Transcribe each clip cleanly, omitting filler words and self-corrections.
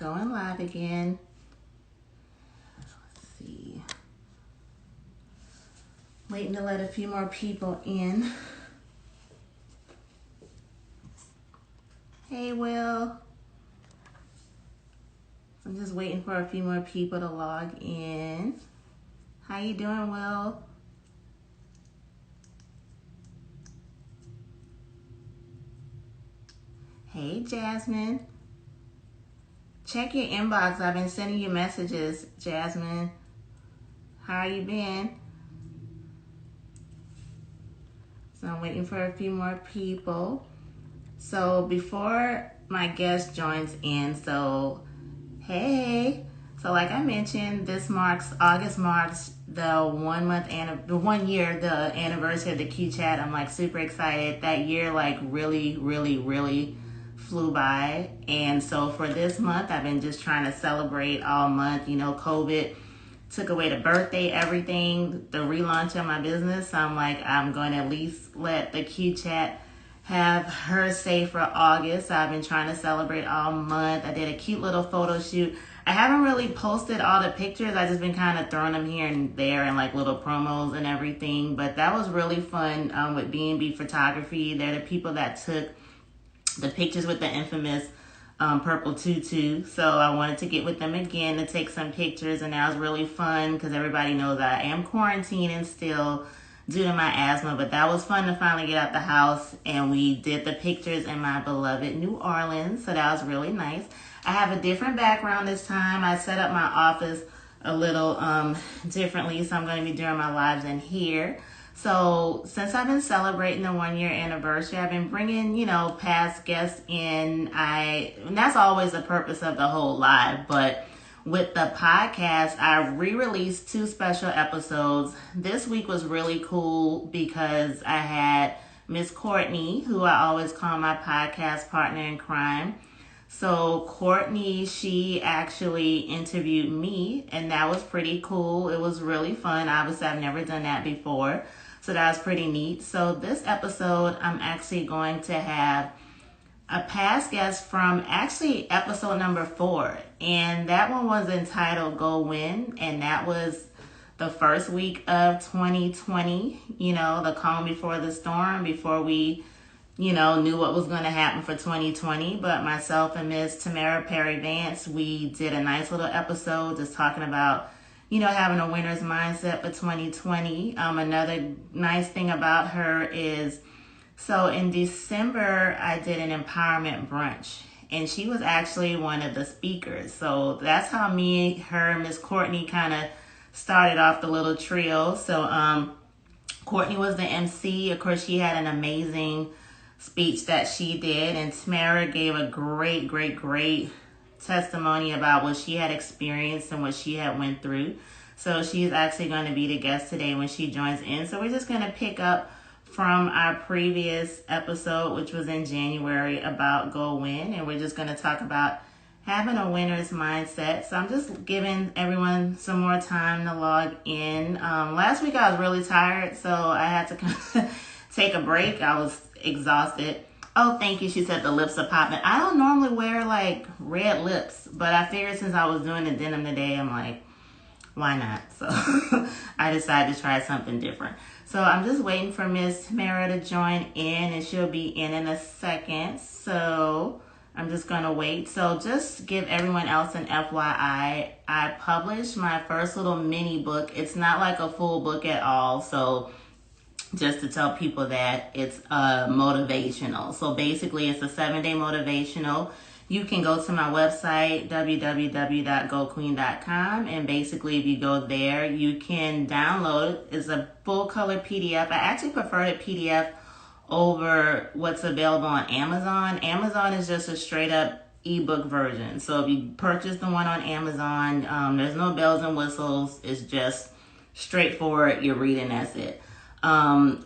Going live again. Let's see. Waiting to let a few more people in. Hey, Will. I'm just waiting for a few more people to log in. How you doing, Will? Hey, Jasmine. Check your inbox. I've been sending you messages, Jasmine. How you been? So I'm waiting for a few more people. So before my guest joins in, hey. So like I mentioned, August marks the 1 year, the anniversary of the Q Chat. I'm like super excited. That year like really flew by. And so for this month, I've been just trying to celebrate all month. You know, COVID took away the birthday, everything, the relaunch of my business. So I'm like, I'm going to at least let the Q Chat have her say for August. So I've been trying to celebrate all month. I did a cute little photo shoot. I haven't really posted all the pictures. I just been kind of throwing them here and there and like little promos and everything. But that was really fun with B&B Photography. They're the people that took the pictures with the infamous purple tutu. So I wanted to get with them again to take some pictures, and that was really fun because everybody knows I am quarantining still due to my asthma, but that was fun to finally get out the house, and we did the pictures in my beloved New Orleans, so that was really nice. I have a different background this time. I set up my office a little differently, so I'm going to be doing my lives in here. So since I've been celebrating the 1 year anniversary, I've been bringing, past guests in. And that's always the purpose of the whole live. But with the podcast, I re-released 2 special episodes. This week was really cool because I had Miss Courtney, who I always call my podcast partner in crime. So Courtney, she actually interviewed me, and that was pretty cool. It was really fun. Obviously, I've never done that before. So that was pretty neat. So this episode, I'm actually going to have a past guest from actually episode number 4. And that one was entitled Go Win. And that was the first week of 2020, the calm before the storm, before we, knew what was going to happen for 2020. But myself and Miss Tamara Perry-Vance, we did a nice little episode just talking about having a winner's mindset for 2020. Another nice thing about her is, so in December, I did an empowerment brunch, and she was actually one of the speakers. So that's how me, her, Miss Courtney kind of started off the little trio. So Courtney was the MC. Of course, she had an amazing speech that she did, and Tamara gave a great testimony about what she had experienced and what she had went through. So she's actually going to be the guest today when she joins in. So we're just going to pick up from our previous episode, which was in January, about Go Win, and we're just going to talk about having a winner's mindset. So I'm just giving everyone some more time to log in. Last week I was really tired, so I had to kind of take a break. I was exhausted. Oh, thank you. She said the lips are popping. I don't normally wear like red lips, but I figured since I was doing the denim today, I'm like, why not? So I decided to try something different. So I'm just waiting for Miss Tamara to join in, and she'll be in a second. So I'm just going to wait. So just give everyone else an FYI. I published my first little mini book. It's not like a full book at all. So just to tell people that it's motivational. So basically it's a 7-day motivational. You can go to my website, www.goqueen.com, and basically if you go there, you can download it. It's a full color PDF. I actually prefer the PDF over what's available on Amazon. Amazon is just a straight up ebook version. So if you purchase the one on Amazon, there's no bells and whistles. It's just straightforward. You're reading, that's it.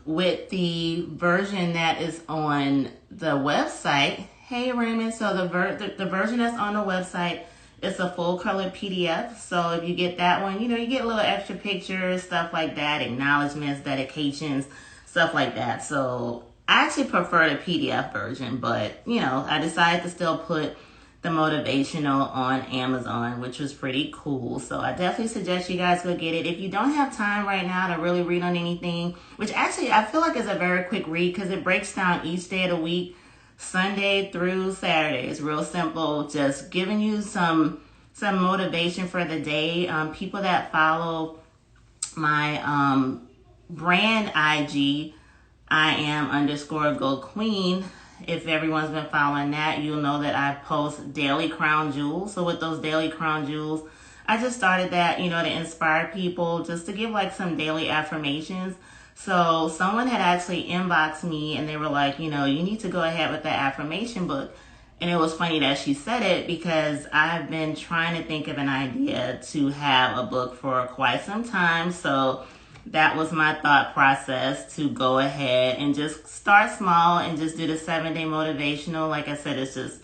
With the version that is on the website, hey Raymond, so the version that's on the website, it's a full color PDF. So if you get that one, you get a little extra pictures, stuff like that, acknowledgments, dedications, stuff like that. So I actually prefer the PDF version, but I decided to still put the motivational on Amazon, which was pretty cool. So I definitely suggest you guys go get it. If you don't have time right now to really read on anything, which actually I feel like is a very quick read because it breaks down each day of the week, Sunday through Saturday. It's real simple, just giving you some motivation for the day. People that follow my brand IG, I am _ Queen. If everyone's been following that, you'll know that I post daily crown jewels. So with those daily crown jewels, I just started that, to inspire people, just to give like some daily affirmations. So someone had actually inboxed me and they were like, you need to go ahead with that affirmation book. And it was funny that she said it because I've been trying to think of an idea to have a book for quite some time. So that was my thought process, to go ahead and just start small and just do the 7-day motivational. Like I said, it's just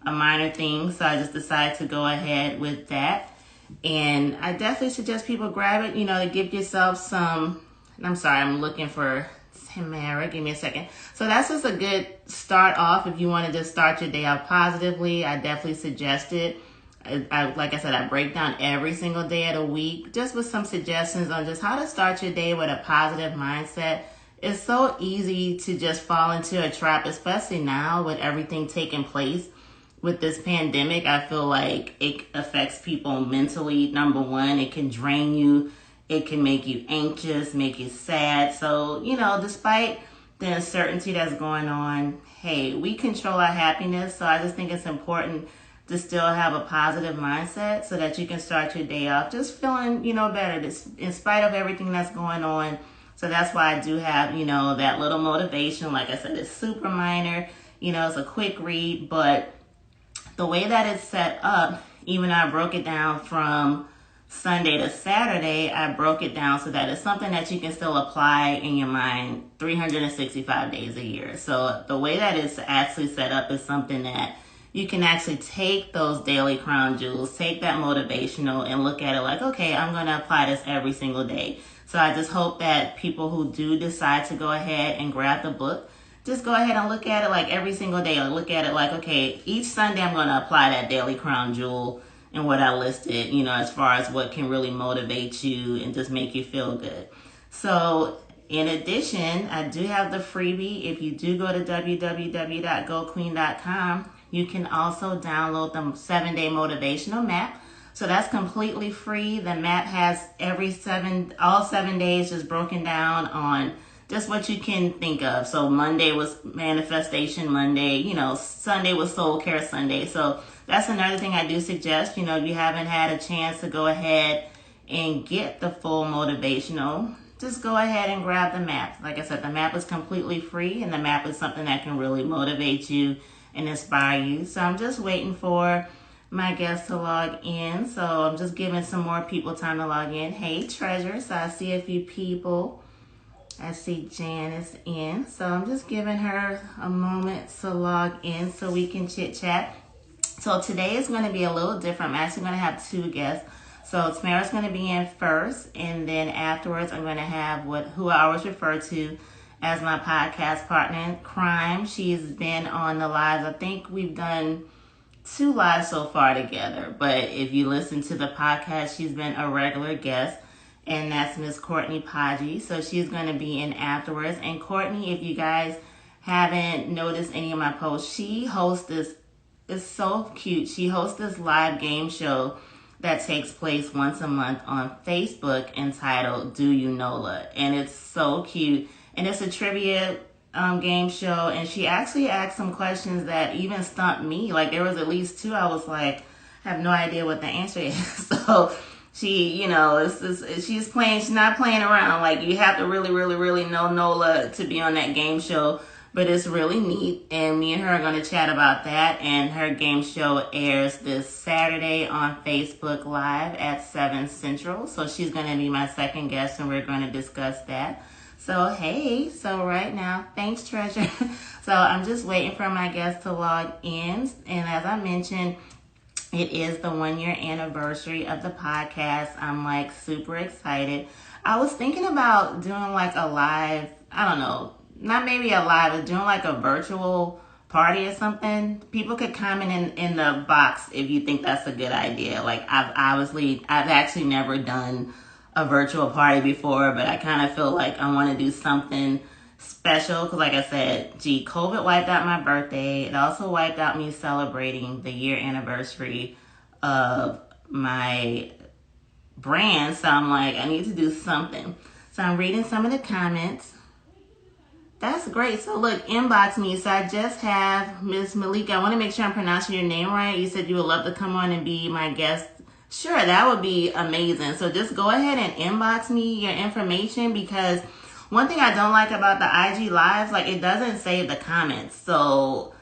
a minor thing. So I just decided to go ahead with that. And I definitely suggest people grab it, to give yourself some, I'm sorry, I'm looking for Tamara. Give me a second. So that's just a good start off if you want to just start your day off positively. I definitely suggest it. Like I said, I break down every single day of the week just with some suggestions on just how to start your day with a positive mindset. It's so easy to just fall into a trap, especially now with everything taking place with this pandemic. I feel like it affects people mentally. Number one, it can drain you. It can make you anxious, make you sad. So, despite the uncertainty that's going on, hey, we control our happiness. So I just think it's important to still have a positive mindset so that you can start your day off just feeling, better in spite of everything that's going on. So that's why I do have, that little motivation. Like I said, it's super minor, it's a quick read, but the way that it's set up, even I broke it down from Sunday to Saturday, I broke it down so that it's something that you can still apply in your mind 365 days a year. So the way that it's actually set up is something that you can actually take those daily crown jewels, take that motivational and look at it like, okay, I'm going to apply this every single day. So I just hope that people who do decide to go ahead and grab the book, just go ahead and look at it like every single day. Or look at it like, okay, each Sunday I'm going to apply that daily crown jewel and what I listed, as far as what can really motivate you and just make you feel good. So in addition, I do have the freebie. If you do go to www.goqueen.com, you can also download the 7-day motivational map. So that's completely free. The map has all 7 days just broken down on just what you can think of. So Monday was Manifestation Monday, Sunday was Soul Care Sunday. So that's another thing I do suggest, if you haven't had a chance to go ahead and get the full motivational, just go ahead and grab the map. Like I said, the map is completely free, and the map is something that can really motivate you and inspire you. So I'm just waiting for my guests to log in. So I'm just giving some more people time to log in. Hey, Treasure. So I see a few people. I see Janice in. So I'm just giving her a moment to log in so we can chit chat. So today is going to be a little different. I'm actually going to have 2 guests. So Tamara's going to be in first, and then afterwards I'm going to have who I always refer to as my podcast partner in crime. She's been on the lives. I think we've done 2 lives so far together. But if you listen to the podcast, she's been a regular guest, and that's Miss Courtney Mpagi. So she's going to be in afterwards. And Courtney, if you guys haven't noticed any of my posts, she hosts this. It's so cute. She hosts this live game show that takes place once a month on Facebook entitled Do You Nola? And it's so cute. And it's a trivia game show. And she actually asked some questions that even stumped me. Like there was at least 2 I was like, I have no idea what the answer is. So she, she's playing, she's not playing around. Like you have to really, really, really know Nola to be on that game show. But it's really neat, and me and her are going to chat about that. And her game show airs this Saturday on Facebook Live at 7 Central. So she's going to be my second guest, and we're going to discuss that. So, hey, right now, thanks, Treasure. So I'm just waiting for my guest to log in. And as I mentioned, it is the 1-year anniversary of the podcast. I'm like super excited. I was thinking about doing like a live, I don't know, not maybe a live, but doing like a virtual party or something, people could comment in the box if you think that's a good idea. Like I've actually never done a virtual party before, but I kind of feel like I want to do something special because, like I said, COVID wiped out my birthday. It also wiped out me celebrating the year anniversary of my brand. So I'm like, I need to do something. So I'm reading some of the comments. That's great. So look, inbox me. So I just have Miss Malika. I want to make sure I'm pronouncing your name right. You said you would love to come on and be my guest. Sure, that would be amazing. So just go ahead and inbox me your information, because one thing I don't like about the IG lives, like it doesn't save the comments. So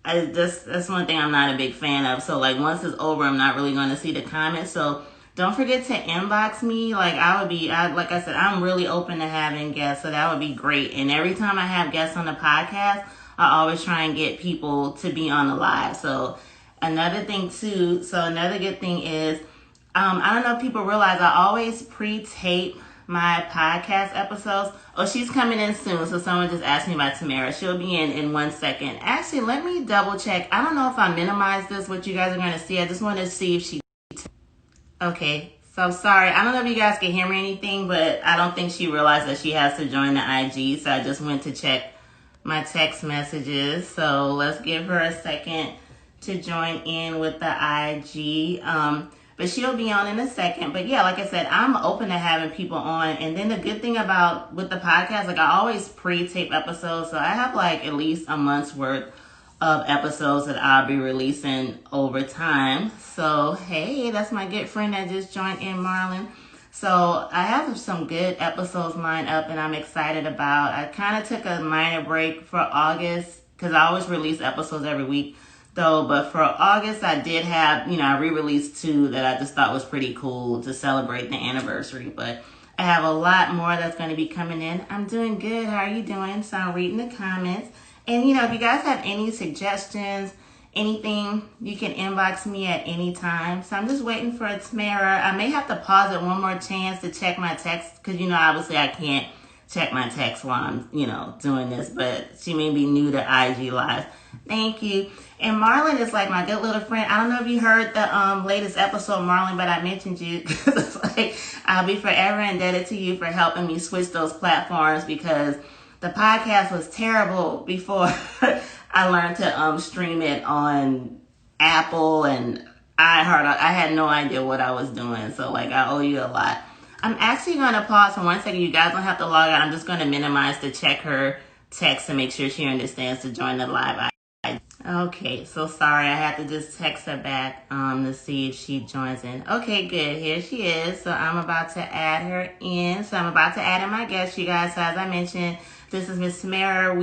that's one thing I'm not a big fan of. So like once it's over, I'm not really going to see the comments. So don't forget to inbox me. Like like I said, I'm really open to having guests. So that would be great. And every time I have guests on the podcast, I always try and get people to be on the live. So another thing too, another good thing is, I don't know if people realize I always pre-tape my podcast episodes. Oh, she's coming in soon. So someone just asked me about Tamara. She'll be in 1 second. Actually, let me double check. I don't know if I minimized this, what you guys are going to see. I just want to see if she... Okay, so sorry. I don't know if you guys can hear me or anything, but I don't think she realized that she has to join the IG. So I just went to check my text messages. So let's give her a second to join in with the IG. But she'll be on in a second. But yeah, like I said, I'm open to having people on. And then the good thing about with the podcast, like I always pre-tape episodes. So I have like at least a month's worth of episodes that I'll be releasing over time. So hey, that's my good friend that just joined in, Marlon. So I have some good episodes lined up and I'm excited about. I kind of took a minor break for August because I always release episodes every week. But for August, I did have, I re-released 2 that I just thought was pretty cool to celebrate the anniversary. But I have a lot more that's going to be coming in. I'm doing good. How are you doing? So I'm reading the comments. And, if you guys have any suggestions, anything, you can inbox me at any time. So I'm just waiting for Tamara. I may have to pause it one more chance to check my text because, obviously I can't check my text while I'm, doing this. But she may be new to IG Live. Thank you. And Marlon is like my good little friend. I don't know if you heard the latest episode, Marlon, but I mentioned you because it's like I'll be forever indebted to you for helping me switch those platforms because the podcast was terrible before I learned to stream it on Apple and iHeart. I had no idea what I was doing. So like I owe you a lot. I'm actually going to pause for 1 second. You guys don't have to log out. I'm just going to minimize to check her text to make sure she understands to join the live. Okay, so sorry, I had to just text her back to see if she joins in. Okay, good. Here she is. So I'm about to add her in. So I'm about to add in my guest, you guys. So as I mentioned, this is Miss Tamara.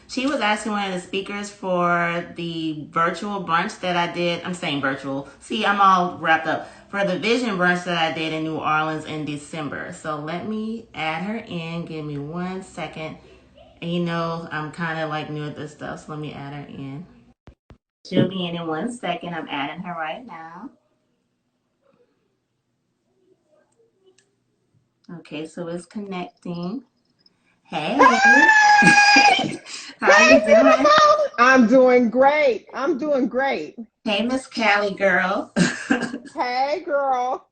She was actually one of the speakers for the virtual brunch that I did. I'm saying virtual. See, I'm all wrapped up. For the vision brunch that I did in New Orleans in December. So let me add her in. Give me 1 second. And I'm kind of like new at this stuff, so let me add her in. She'll be in 1 second. I'm adding her right now. Okay, so it's connecting. Hey. How are you doing? I'm doing great. I'm doing great. Hey, Miss Callie girl. Hey, girl.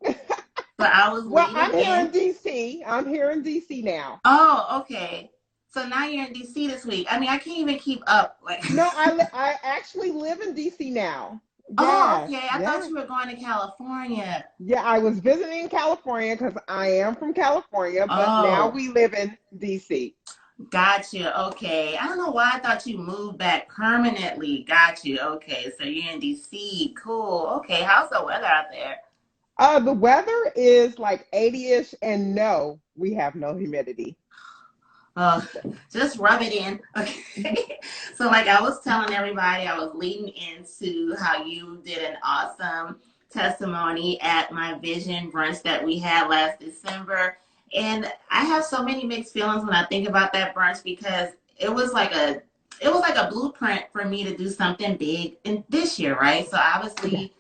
But I was I'm here in DC. I'm here in DC now. Oh, okay. So now you're in DC this week. I mean, I can't even keep up. No, I actually live in DC now. Oh, okay. I thought you were going to California. Yeah, I was visiting California because I am from California, but now we live in DC. Gotcha. Okay. I don't know why I thought you moved back permanently. Got you. Okay. So you're in DC. Cool. Okay. How's the weather out there? The weather is like 80-ish, and no, we have no humidity. Just rub it in. Okay. So like I was telling everybody, I was leading into how you did an awesome testimony at my vision brunch that we had last December. And I have so many mixed feelings when I think about that brunch because it was like a blueprint for me to do something big in this year, right? So obviously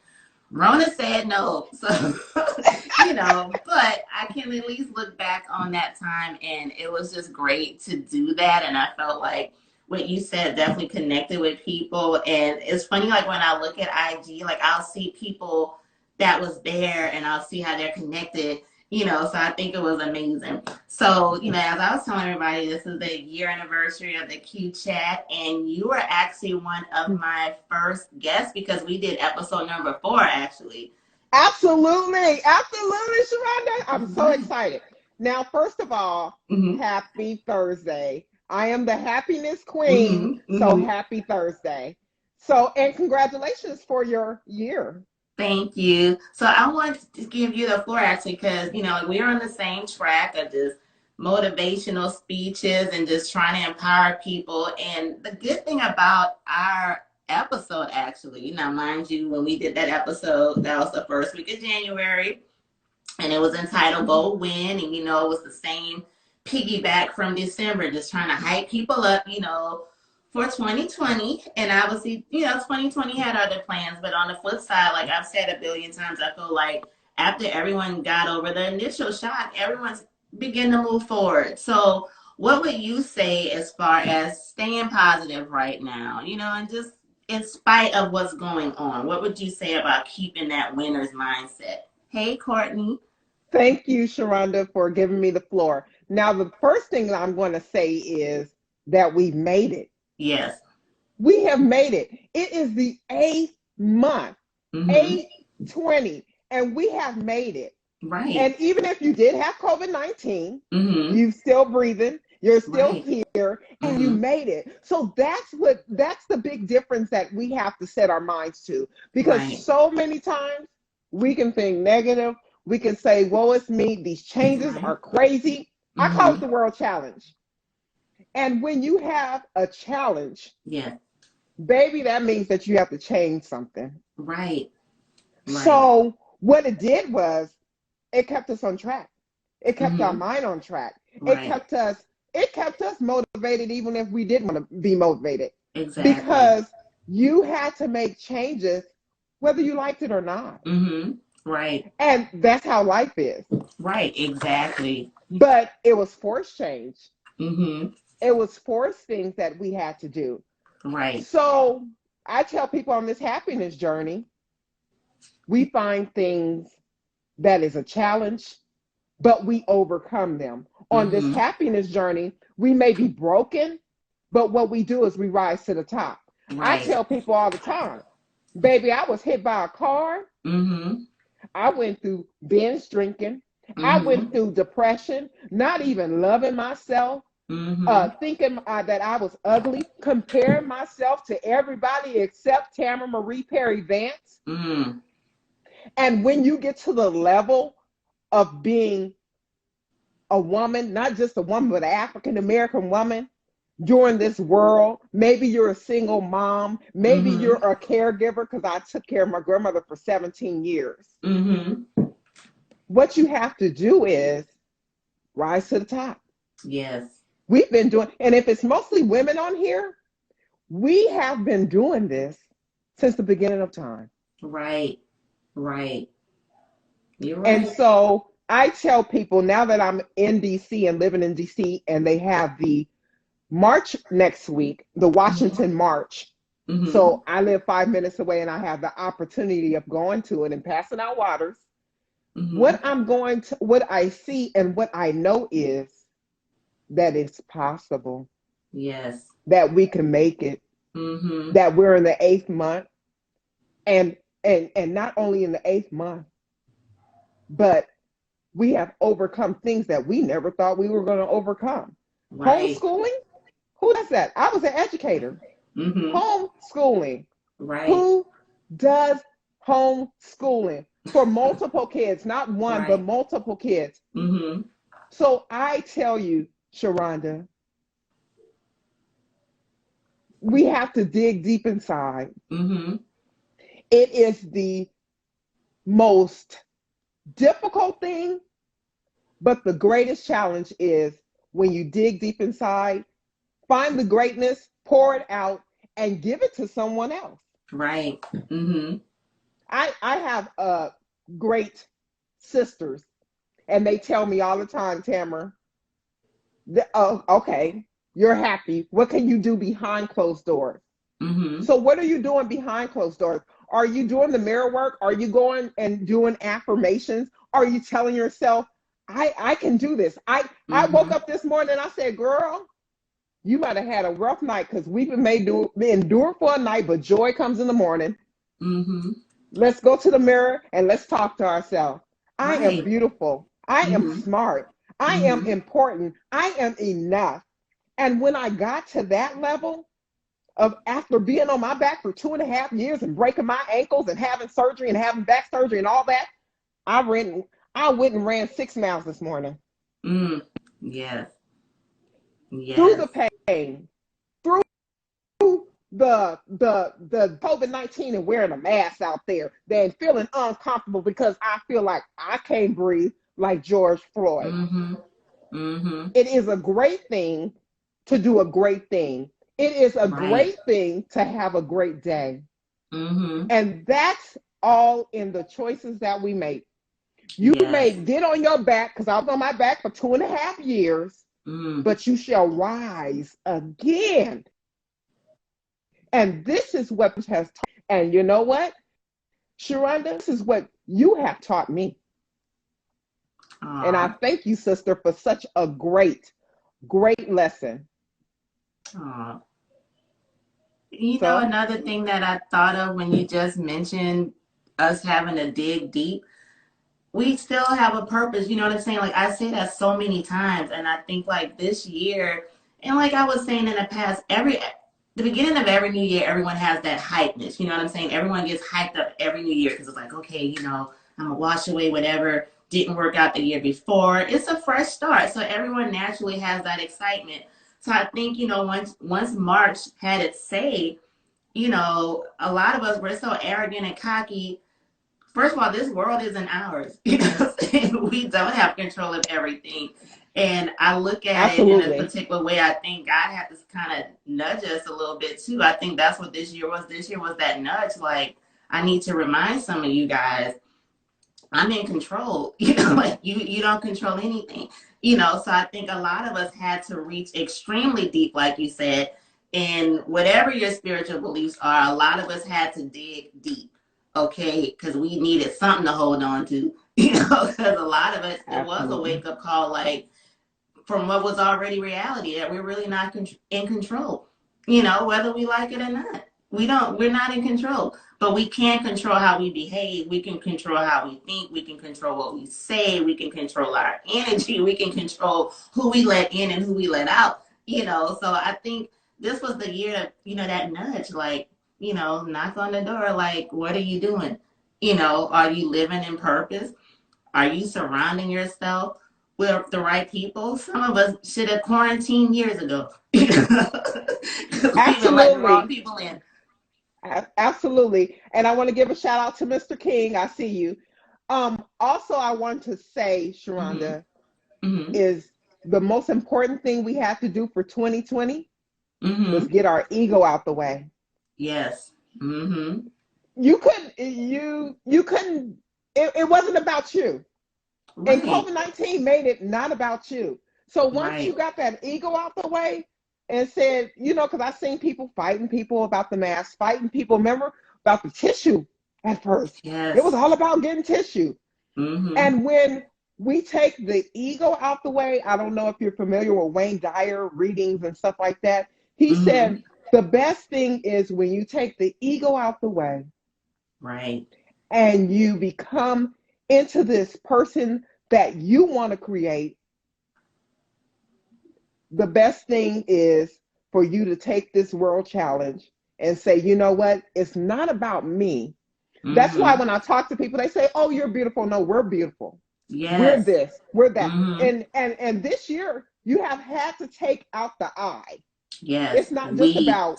Rona said no. So, but I can at least look back on that time and it was just great to do that. And I felt like what you said, definitely connected with people. And it's funny, like when I look at IG, like I'll see people that was there and I'll see how they're connected, so I think it was amazing. So, as I was telling everybody, this is the year anniversary of the Q Chat, and you were actually one of my first guests because we did episode number 4, actually. Absolutely. Absolutely, Sharonda. I'm so excited. Now, first of all, happy Thursday. I am the happiness queen, so happy Thursday. So, and congratulations for your year. Thank you. So I want to give you the floor actually because, we're on the same track of just motivational speeches and just trying to empower people. And the good thing about our episode actually, mind you, when we did that episode, that was the first week of January and it was entitled Go Win. And, it was the same piggyback from December, just trying to hype people up, for 2020. And obviously, 2020 had other plans, but on the flip side, like I've said a billion times, I feel like after everyone got over the initial shock, everyone's beginning to move forward. So what would you say as far as staying positive right now, and just in spite of what's going on, what would you say about keeping that winner's mindset? Hey, Courtney. Thank you, Sharonda, for giving me the floor. Now, the first thing that I'm going to say is that we've made it. Yes. We have made it. It is the 8th month, 8/20, and we have made it. Right. And even if you did have COVID-19, you're still breathing, you're still here, and you made it. So that's the big difference that we have to set our minds to. Because so many times we can think negative. We can say, woe is me, these changes are crazy. I call it the world challenge. And when you have a challenge, baby, that means that you have to change something. Right. So what it did was it kept us on track. It kept our mind on track. It kept us motivated even if we didn't want to be motivated. Exactly. Because you had to make changes whether you liked it or not. Right. And that's how life is. Right, exactly. But it was forced change. It was forced things that we had to do. Right. So I tell people on this happiness journey, we find things that is a challenge, but we overcome them. On this happiness journey, we may be broken, but what we do is we rise to the top. Right. I tell people all the time, baby, I was hit by a car. I went through binge drinking. I went through depression, not even loving myself. Thinking that I was ugly, comparing myself to everybody except Tamara Perry-Vance. And when you get to the level of being a woman, not just a woman, but an African-American woman during this world, maybe you're a single mom, maybe you're a caregiver, because I took care of my grandmother for 17 years. What you have to do is rise to the top. Yes. We've been doing, and if it's mostly women on here, we have been doing this since the beginning of time. Right. You're right. And so I tell people now that I'm in DC and living in DC, and they have the march next week, the Washington March. So I live 5 minutes away and I have the opportunity of going to it and passing out waters. What I see and what I know is that it's possible. Yes. That we can make it. That we're in the 8th month. And not only in the 8th month, but we have overcome things that we never thought we were going to overcome. Right. Homeschooling? Who does that? I was an educator. Homeschooling. Right. Who does homeschooling for multiple kids? Not one, but multiple kids. So I tell you, Sharonda, we have to dig deep inside. It is the most difficult thing, but the greatest challenge is when you dig deep inside, find the greatness, pour it out, and give it to someone else. Right. I have great sisters, and they tell me all the time, Tamara, okay, you're happy. What can you do behind closed doors? Mm-hmm. So what are you doing behind closed doors? Are you doing the mirror work? Are you going and doing affirmations? Are you telling yourself, I can do this? I woke Mm-hmm. up this morning and I said, girl, you might have had a rough night because we've been made to endure for a night, but joy comes in the morning. Mm-hmm. Let's go to the mirror and let's talk to ourselves. I am Right. beautiful. I am Mm-hmm. smart. I am Mm-hmm. important. I am enough. And when I got to that level of after being on my back for 2.5 years and breaking my ankles and having surgery and having back surgery and all that, I ran, I went and ran 6 miles this morning Mm. Yes. through Yes. the pain, through the COVID-19 and wearing a mask out there, then feeling uncomfortable because I feel like I can't breathe like George Floyd. Mm-hmm. Mm-hmm. It is a great thing to do a great thing. It is a Right. great thing to have a great day. Mm-hmm. And that's all in the choices that we make. You may Yes. get on your back, because I was on my back for 2.5 years, Mm. but you shall rise again. And this is what has taught. And you know what, Sharonda, this is what you have taught me. And I Aw. thank you, sister, for such a great, great lesson. Aw. So, Another thing that I thought of when you just mentioned us having to dig deep, we still have a purpose. You know what I'm saying? Like I say that so many times, and I think like this year, and like I was saying in the past, the beginning of every new year, everyone has that hypeness. You know what I'm saying? Everyone gets hyped up every new year because it's like, okay, I'm gonna wash away whatever didn't work out the year before. It's a fresh start, so everyone naturally has that excitement. So I think once March had its say, a lot of us were so arrogant and cocky. First of all, this world isn't ours. We don't have control of everything. And I look at it in a absolutely. particular way. I think God had to kind of nudge us a little bit too. I think that's what this year was. This year was that nudge. Like, I need to remind some of you guys, I'm in control. Like you don't control anything. So I think a lot of us had to reach extremely deep, like you said, and whatever your spiritual beliefs are, a lot of us had to dig deep, okay? Because we needed something to hold on to, because a lot of us, it was a Absolutely. wake up call, like from what was already reality, that we're really not in control, whether we like it or not. We're not in control, but we can control how we behave. We can control how we think. We can control what we say. We can control our energy. We can control who we let in and who we let out, So I think this was the year, that nudge, like, knock on the door, like, what are you doing? Are you living in purpose? Are you surrounding yourself with the right people? Some of us should have quarantined years ago because we've been letting the wrong Absolutely. people in. Absolutely. And I want to give a shout out to Mr. King. I see you. Also, I want to say, Mm-hmm. Sharonda, Mm-hmm. is the most important thing we have to do for 2020 was Mm-hmm. get our ego out the way. Yes. Mm-hmm. You couldn't, it wasn't about you. And Right. COVID-19 made it not about you. So once you Right. got that ego out the way and said, because I seen people fighting people about the mask, fighting people, remember, about the tissue at first. It was Yes. all about getting tissue. Mm-hmm. And when we take the ego out the way, I don't know if you're familiar with Wayne Dyer readings and stuff like that. He said Mm-hmm. the best thing is when you take the ego out the way Right. and you become into this person that you want to create. The best thing is for you to take this world challenge and say, you know what? It's not about me. That's why Mm-hmm. when I talk to people, they say, oh, you're beautiful. No, we're beautiful. We're Yes. this, we're that. Mm-hmm. And this year you have had to take out the I. It's Yes. not just We. about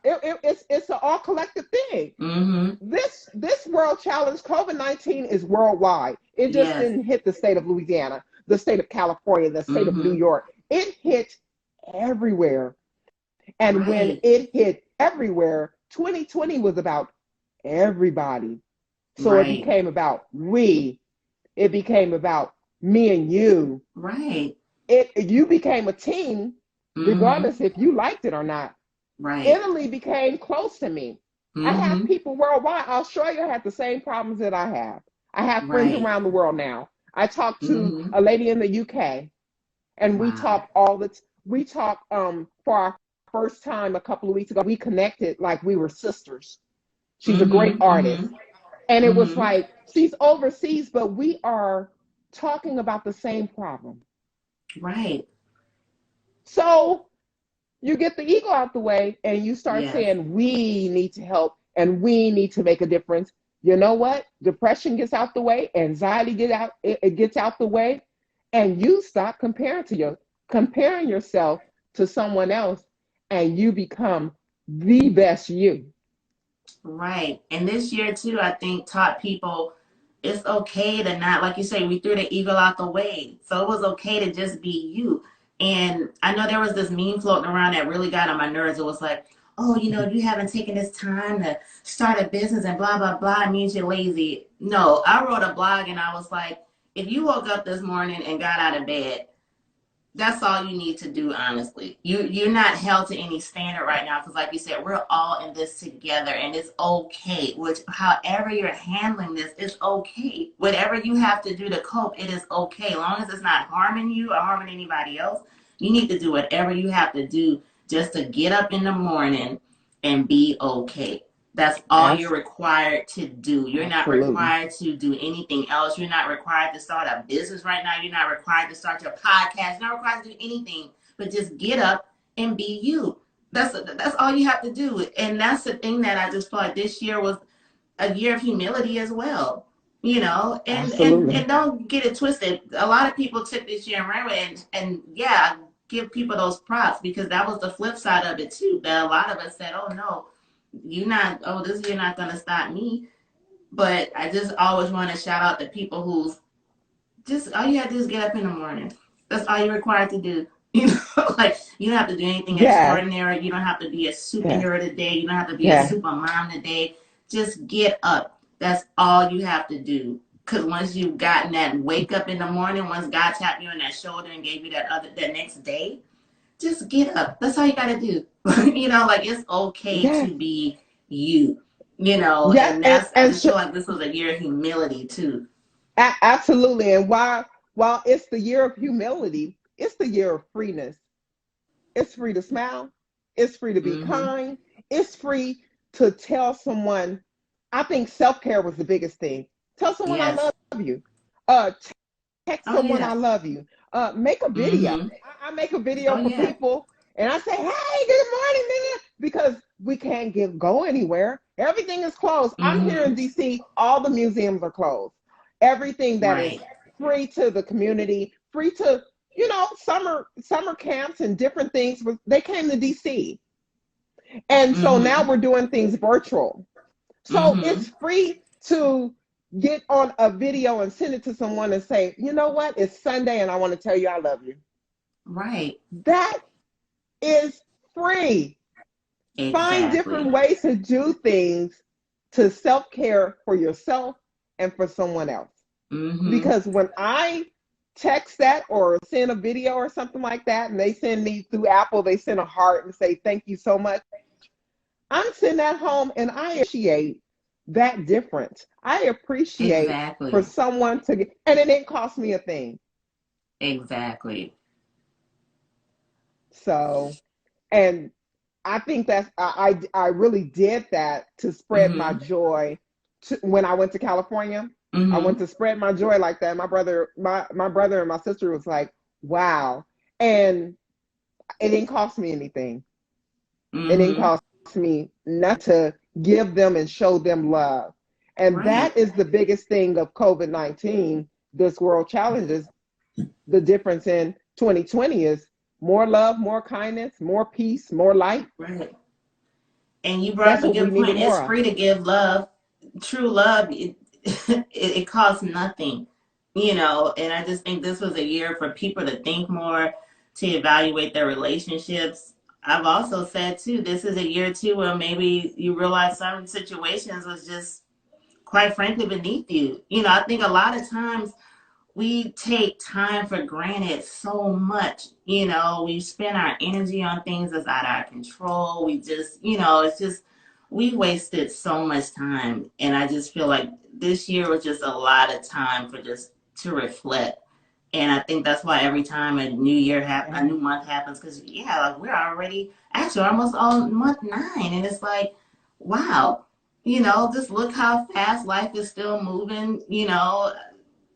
it's an all collective thing. Mm-hmm. This world challenge, COVID-19 is worldwide. It just Yes. didn't hit the state of Louisiana, the state of California, the state of New Mm-hmm. York. It hit everywhere. And when Right. it hit everywhere, 2020 was about everybody. So it Right. became about we. It became about me and you. Right. You became a team Mm-hmm. regardless if you liked it or not. Right. Italy became close to me. I have Mm-hmm. people worldwide. Australia had the same problems that I have. I have friends Right. around the world now. I talked to Mm-hmm. a lady in the UK, and we Wow. talk all the we talk for our first time a couple of weeks ago. We connected like we were sisters. She's a great Mm-hmm. artist. Mm-hmm. And it was Mm-hmm. like she's overseas, but we are talking about the same problem. Right. So you get the ego out the way and you start Yes. saying, we need to help and we need to make a difference. You know what? Depression gets out the way, anxiety it gets out the way, and you stop comparing yourself to someone else, and you become the best you. Right. And this year too, I think taught people it's okay to not, like you say, we threw the ego out the way. So it was okay to just be you. And I know there was this meme floating around that really got on my nerves. It was like, oh, you haven't taken this time to start a business and blah, blah, blah. It means you're lazy. No, I wrote a blog and I was like, if you woke up this morning and got out of bed, that's all you need to do, honestly. You're not held to any standard right now because, like you said, we're all in this together, and it's okay. Which, however you're handling this, it's okay. Whatever you have to do to cope, it is okay. As long as it's not harming you or harming anybody else, you need to do whatever you have to do just to get up in the morning and be okay. That's all you're As- required to do. You're not Absolutely. required to do anything else. You're not required to start a business right now. You're not required to start your podcast. You're not required to do anything, but just get up and be you. That's all you have to do. And that's the thing that I just thought this year was a year of humility as well. And Absolutely. don't get it twisted. A lot of people took this year and ran with it, and yeah, give people those props because that was the flip side of it too. That a lot of us said, "Oh no, you're not. Oh, this year not gonna stop me." But I just always want to shout out the people who's just all you have to do is get up in the morning. That's all you're required to do. Like you don't have to do anything Yes. extraordinary. You don't have to be a Yes. superhero today. You don't have to be a Yes. super mom today. Just get up. That's all you have to do. Cause once you've gotten that wake up in the morning, once God tapped you on that shoulder and gave you that next day, just get up. That's all you gotta do. Like it's okay Yes. to be you. Yes. And And, that's I and just feel like this was a year of humility too. absolutely. And while it's the year of humility, it's the year of freeness. It's free to smile. It's free to be Mm-hmm. kind. It's free to tell someone. I think self care was the biggest thing. Tell someone I Yes. love you. Uh, text Oh someone I yeah. love you. Make a video. Mm-hmm. I make a video Oh for yeah. people, and I say, "Hey, good morning, nigga," because we can't go anywhere. Everything is closed. I'm here in Mm-hmm. DC. All the museums are closed. Everything that is Right. free to the community, free to summer camps and different things. They came to DC, and so now Mm-hmm. we're doing things virtual. So Mm-hmm. it's free to get on a video and send it to someone and say, you know what? It's Sunday and I want to tell you I love you. Right. That is free. Find different Exactly. ways to do things to self care for yourself and for someone else. Mm-hmm. Because when I text that or send a video or something like that, and they send me through Apple, they send a heart and say, thank you so much. I'm sitting at home and I appreciate that difference. I appreciate for Exactly. someone to get, and it didn't cost me a thing. Exactly. So, and I think I really did that to spread my Mm-hmm. joy. When I went to California, I went Mm-hmm. to spread my joy like that. My brother and my sister was like, "Wow!" And it didn't cost me anything. It didn't Mm-hmm. cost me not to give them and show them love. And Right. that is the biggest thing of COVID-19, this world challenges. The difference in 2020 is more love, more kindness, more peace, more light. Right. And you brought That's up a what we good needed point. It's more of. free to give love. True love, it costs nothing, and I just think this was a year for people to think more, to evaluate their relationships. I've also said too, this is a year too where maybe you realize some situations was just quite frankly beneath you. I think a lot of times we take time for granted so much. You know, we spend our energy on things that's out of our control. We just, you know, it's just, we wasted so much time. And I just feel like this year was just a lot of time for just to reflect. And I think that's why every time a new year happens, a Yeah. new month happens, because yeah, like we're already actually almost on month 9, and it's like, wow, you know, just look how fast life is still moving. You know,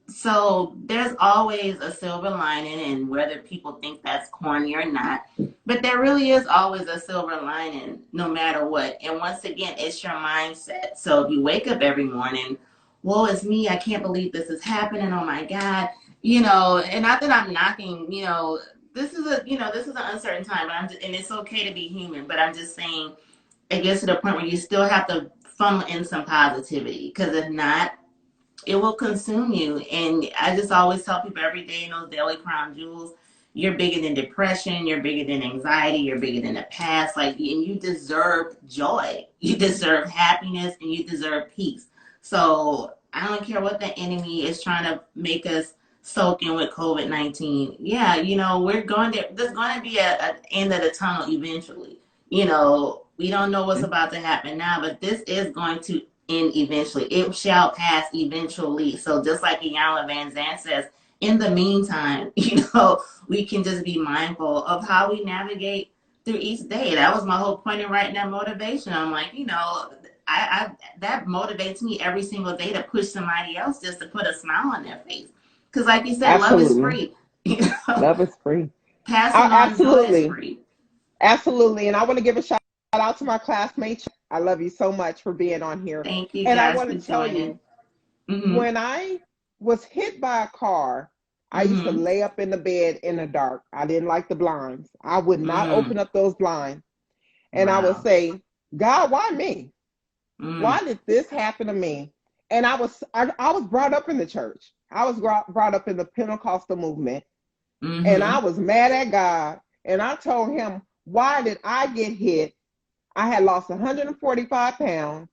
so there's always a silver lining, and whether people think that's corny or not, but there really is always a silver lining no matter what. And once again, it's your mindset. So if you wake up every morning, woe is me, I can't believe this is happening, oh my God, you know, and not that I'm knocking, you know, this is a, you know, this is an uncertain time, but I'm just, and it's okay to be human, but I'm just saying it gets to the point where you still have to funnel in some positivity, because if not, it will consume you. And I just always tell people every day in those daily crown jewels, you're bigger than depression, you're bigger than anxiety, you're bigger than the past. Like, and you deserve joy, you deserve happiness, and you deserve peace. So I don't care what the enemy is trying to make us soak in with COVID-19. Yeah, you know, we're going to, there's going to be a end of the tunnel eventually. You know, we don't know what's about to happen now, but this is going to end eventually. It shall pass eventually. So just like Iyanla Van Zandt says, in the meantime, you know, we can just be mindful of how we navigate through each day. That was my whole point in writing that motivation. I'm like, you know, I that motivates me every single day to push somebody else just to put a smile on their face. Because like you said, love is Absolutely. free. You know, Love is free. passing on joy is Absolutely. free. Absolutely. And I want to give a shout out to my classmates. I love you so much for being on here. Thank you And I guys want for to tell joining. you, Mm-hmm. when I was hit by a car, I used to Mm-hmm. lay up in the bed in the dark. I didn't like the blinds. I would not open Mm. up those blinds. And I would Wow. say, God, why me? Mm. Why did this happen to me? And I was brought up in the church. I was brought up in the Pentecostal movement. And I Mm-hmm. was mad at God. And I told him, why did I get hit? I had lost 145 pounds.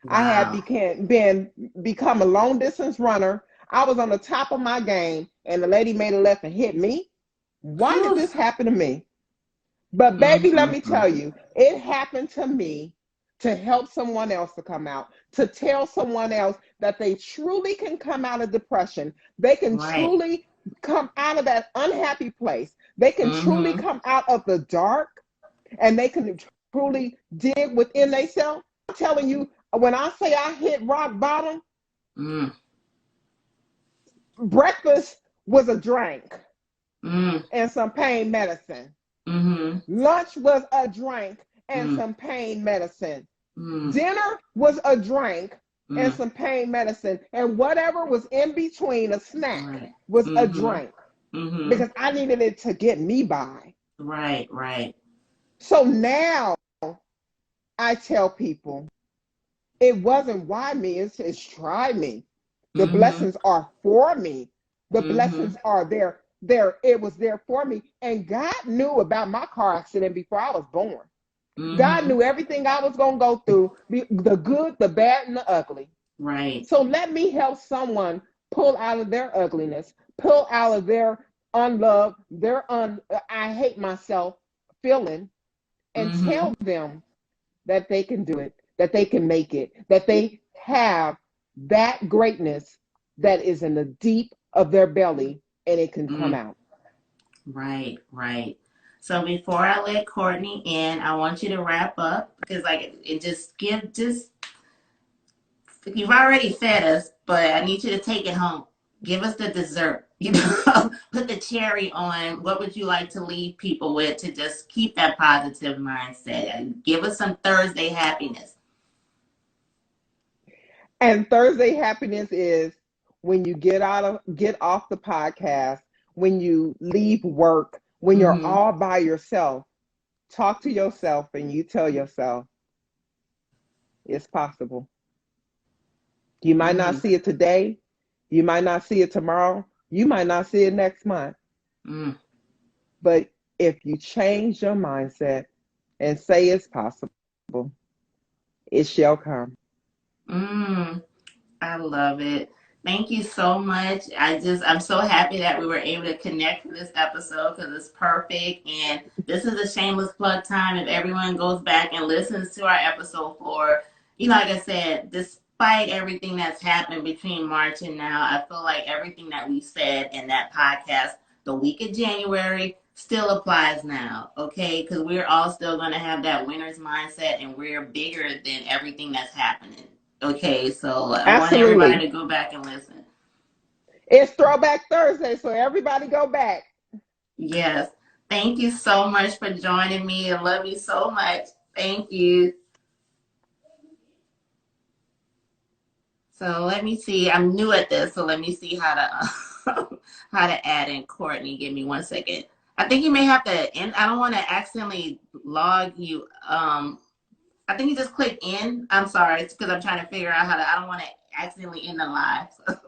I had Wow. become a long distance runner. I was on the top of my game, and the lady made a left and hit me. Why did Whew. this happen to me? But baby, let me Mm-mm-mm. tell you, it happened to me to help someone else to come out, to tell someone else that they truly can come out of depression. They can Right. truly come out of that unhappy place. They can truly Mm-hmm. come out of the dark, and they can truly dig within themselves. I'm telling you, when I say I hit rock bottom, Mm. breakfast was a drink Mm. and some pain medicine. Mm-hmm. Lunch was a drink and Mm. some pain medicine. Mm. Dinner was a drink and Mm. some pain medicine. And whatever was in between, a snack, Right. was a Mm-hmm. drink Mm-hmm. because I needed it to get me by. Right. Right. So now I tell people it wasn't why me, it's try me. The Mm-hmm. blessings are for me. The Mm-hmm. blessings are there. There, it was there for me. And God knew about my car accident before I was born. God Mm-hmm. knew everything I was going to go through, the good, the bad, and the ugly. Right. So let me help someone pull out of their ugliness, pull out of their unloved, I hate myself feeling, and Mm-hmm. tell them that they can do it, that they can make it, that they have that greatness that is in the deep of their belly and it can come Mm. out. Right. Right. So before I let Courtney in, I want you to wrap up because like it just you've already fed us, but I need you to take it home. Give us the dessert. You know, put the cherry on. What would you like to leave people with to just keep that positive mindset and give us some Thursday happiness? And Thursday happiness is when you get off the podcast, when you leave work, when you're Mm-hmm. all by yourself, talk to yourself and you tell yourself it's possible. You might not Mm-hmm. see it today, you might not see it tomorrow, you might not see it next month, Mm. but if you change your mindset and say it's possible, it shall come. Mm. I love it. Thank you so much. I'm so happy that we were able to connect for this episode because it's perfect. And this is a shameless plug time. If everyone goes back and listens to our episode 4, like I said, despite everything that's happened between March and now, I feel like everything that we said in that podcast the week of January still applies now, okay? Because we're all still going to have that winner's mindset and we're bigger than everything that's happening. Okay, so I want everybody to go back and listen. It's Throwback Thursday, so everybody go back. Yes. Thank you so much for joining me. I love you so much. Thank you. So let me see. I'm new at this, so let me see how to how to add in Courtney. Give me 1 second. I think you may have to end. I don't want to accidentally log you. I think you just click in. I'm sorry. It's because I'm trying to figure out how to, I don't want to accidentally end the live. So.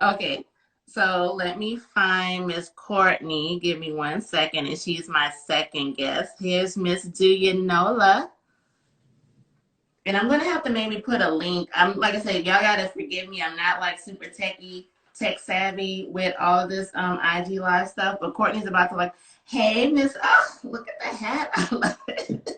Okay. So let me find Miss Courtney. Give me 1 second. And she's my second guest. Here's Miss Do You Nola. And I'm going to have to maybe put a link. Like I said, y'all got to forgive me. I'm not like super tech savvy with all this IG live stuff. But Courtney's about to like, hey, Miss, look at the hat. I love it.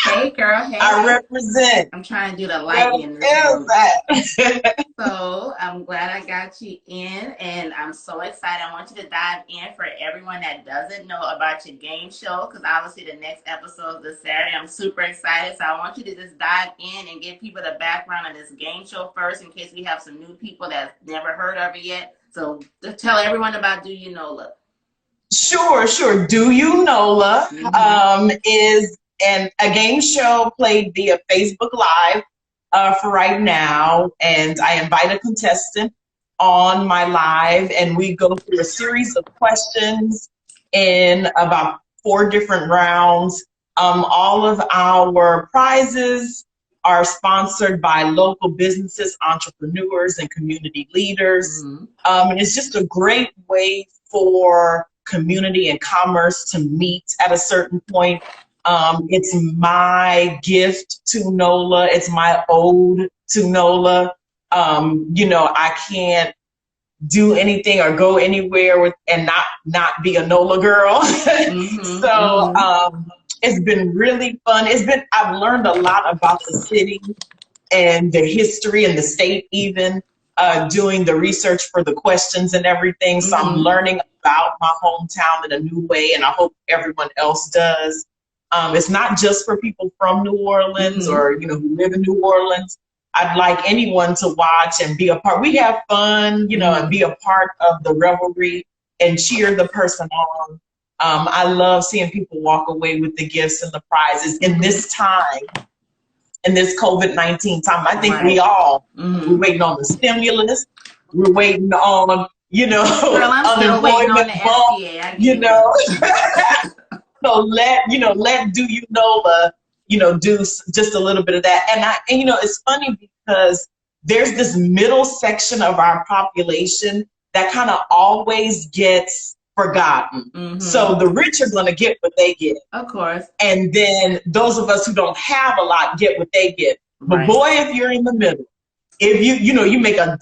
Hey, girl. Hey. I represent. I'm trying to do the lighting in this room. So I'm glad I got you in, and I'm so excited. I want you to dive in for everyone that doesn't know about your game show, because obviously the next episode is this Saturday. I'm super excited. So I want you to just dive in and give people the background on this game show first, in case we have some new people that's never heard of it yet. So just tell everyone about Do You Nola. Sure. Do You Nola is a game show played via Facebook Live for right now, and I invite a contestant on my live, and we go through a series of questions in about 4 different rounds. All of our prizes are sponsored by local businesses, entrepreneurs, and community leaders. And it's just a great way for community and commerce to meet at a certain point. It's my gift to NOLA. It's my ode to NOLA. I can't do anything or go anywhere and not be a NOLA girl. It's been really fun. I've learned a lot about the city and the history and the state, even doing the research for the questions and everything. So I'm learning about my hometown in a new way, and I hope everyone else does. It's not just for people from New Orleans or, who live in New Orleans. I'd like anyone to watch and be a part. We have fun, and be a part of the revelry and cheer the person on. I love seeing people walk away with the gifts and the prizes in this time, in this COVID-19 time. I think we all, we're waiting on the stimulus. We're waiting on, unemployment bump, So let Do You Nola, do just a little bit of that. And it's funny because there's this middle section of our population that kind of always gets forgotten. So the rich are going to get what they get. Of course. And then those of us who don't have a lot get what they get. But boy, if you're in the middle, if you make $1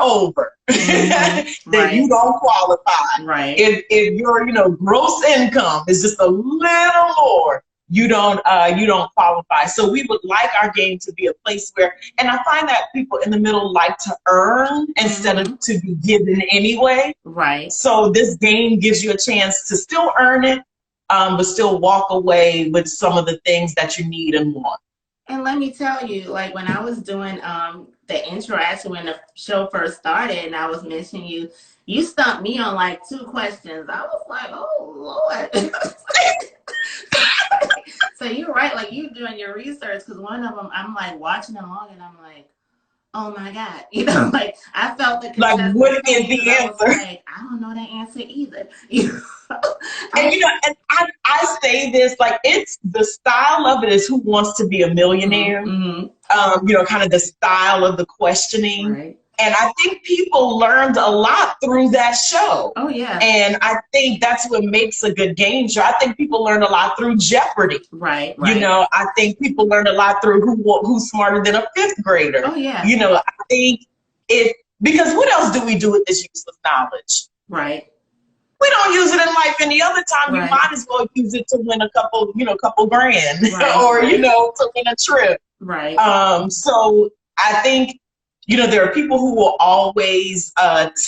over, then you don't qualify. Right. If your gross income is just a little more, you don't qualify. So we would like our game to be a place where, and I find that people in the middle like to earn instead of to be given anyway. Right. So this game gives you a chance to still earn it, but still walk away with some of the things that you need and want. And let me tell you, like when I was doing the intro, actually when the show first started, and I was mentioning you stumped me on like 2 questions. I was like, oh Lord. So you're right, like you doing your research, because one of them I'm like watching along and I'm like, oh my God, like I felt the like what is the answer? Like, I don't know the answer either. And I say this, like, it's the style of it is Who Wants to Be a Millionaire? Kind of the style of the questioning. Right. And I think people learned a lot through that show. Oh, yeah. And I think that's what makes a good game show. I think people learned a lot through Jeopardy. Right. You know, I think people learned a lot through who's smarter than a fifth grader. Oh, yeah. You know, I think because what else do we do with this useless knowledge? Right. We don't use it in life any other time. You might as well use it to win a couple grand or, to win a trip. Right. So I think, there are people who will always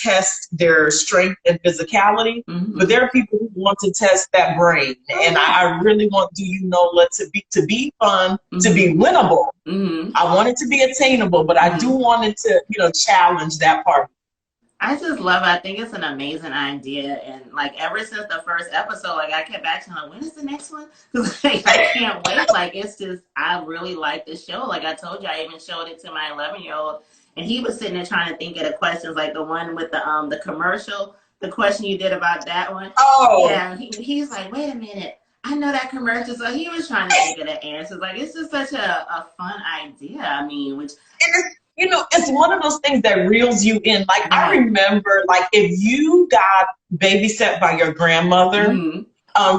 test their strength and physicality, but there are people who want to test that brain. And I really want Do You Know to be fun, to be winnable. I want it to be attainable, but I do want it to, challenge that part. I just love it. I think it's an amazing idea. And like ever since the first episode, like I kept asking, like, when is the next one? Because like, I can't wait. Like it's just, I really like the show. Like I told you, I even showed it to my 11-year-old. And he was sitting there trying to think of the questions, like the one with the commercial, the question you did about that one. Oh. Yeah, he's like, wait a minute, I know that commercial. So he was trying to think of the answers. Like, it's just such a fun idea. I mean, which... it's one of those things that reels you in. Like, I remember, like, if you got babysat by your grandmother,